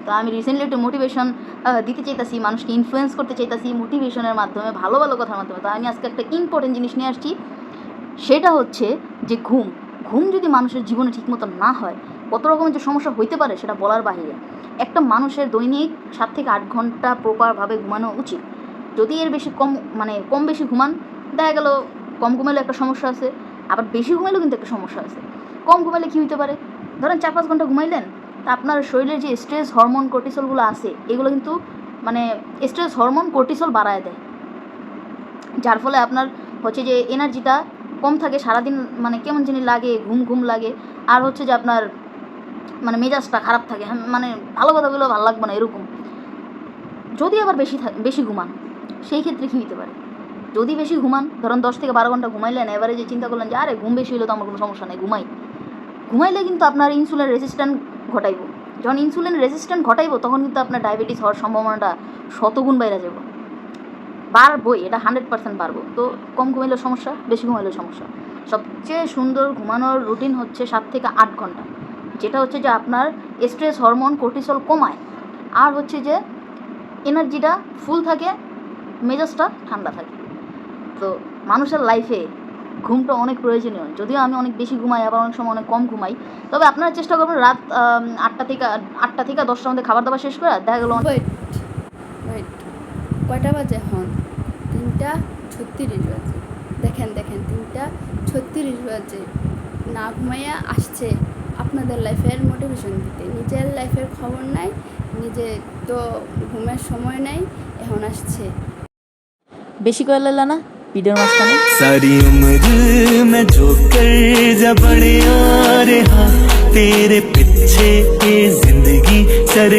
তো আমি রিসেন্টলি একটু মোটিভেশন দিতে চাইতেছি, মানুষকে ইনফ্লুয়েন্স করতে চাইতেছি মোটিভেশনের মাধ্যমে, ভালো ভালো কথার মাধ্যমে। তো আমি আজকে একটা ইম্পর্টেন্ট জিনিস নিয়ে আসছি, সেটা হচ্ছে যে ঘুম যদি মানুষের জীবনে ঠিকমতো না হয় কত রকমের যে সমস্যা হইতে পারে সেটা বলার বাহিরে। একটা মানুষের দৈনিক 7 থেকে 8 ঘন্টা প্রপারভাবে ঘুমানো উচিত। যদি এর বেশি কম বেশি ঘুমান, দেখা গেল কম ঘুমাইলে একটা সমস্যা আছে, আবার বেশি ঘুমাইলেও কিন্তু একটা সমস্যা আছে। কম ঘুমাইলে কী হতে পারে, ধরেন 4-5 ঘন্টা ঘুমাইলেন, তা আপনার শরীরের যে স্ট্রেস হরমোন কর্টিসলগুলো আছে এগুলো কিন্তু স্ট্রেস হরমোন কর্টিসল বাড়ায় দেয়, যার ফলে আপনার হচ্ছে যে এনার্জিটা কম থাকে, সারাদিন কেমন জানি লাগে, ঘুম লাগে, আর হচ্ছে যে আপনার মেজাজটা খারাপ থাকে, ভালো কথাগুলো ভালো লাগবে না এরকম। যদি আবার বেশি ঘুমান, সেই ক্ষেত্রে কী হতে পারে, যদি বেশি ঘুমান, ধরুন 10 থেকে 12 ঘন্টা ঘুমাইলেন, এবারে যে চিন্তা করলেন যে আরে ঘুম বেশি হলে তো আমার কোনো সমস্যা নেই, ঘুমাইলে কিন্তু আপনার ইনসুলিন রেজিস্ট্যান্ট ঘটাইব। যখন ইনসুলিন রেজিস্ট্যান্ট ঘটাইব তখন কিন্তু আপনার ডায়াবেটিস হওয়ার সম্ভাবনাটা শতগুণ বাইরে যাব, বাড়বই, এটা 100% বাড়বো। তো কম ঘুমাইলেও সমস্যা, বেশি ঘুমাইলেও সমস্যা। সবচেয়ে সুন্দর ঘুমানোর রুটিন হচ্ছে 7 থেকে 8 ঘন্টা, যেটা হচ্ছে যে আপনার স্ট্রেস হরমোন কর্টিসল কমায়, আর হচ্ছে যে এনার্জিটা ফুল থাকে, মেজাজটা ঠান্ডা থাকে। তো মানুষের লাইফে ঘুমটা অনেক প্রয়োজনীয়, যদিও আমি অনেক বেশি ঘুমাই, আবার অনেক সময় অনেক কম ঘুমাই। তবে আপনারা চেষ্টা করবেন রাত 8টা থেকে 10টার মধ্যে খাবার দাবার শেষ করে, দেখা গেল ওয়েট কয়টা বাজে এখন? 3:36 বাজে। দেখেন 3:36 বাজে। না ঘুমাইয়া আসছে আপনাদের লাইফের মোটিভেশন দিতে, নিজের লাইফের খবর নাই, নিজে তো ঘুমের সময় নাই, এখন আসছে। বেশি করে লাইলা না ভিডিওর মাঝখানে। सारी उम्र मैं जो कर जा बड़े आ रहा तेरे पीछे ये जिंदगी सर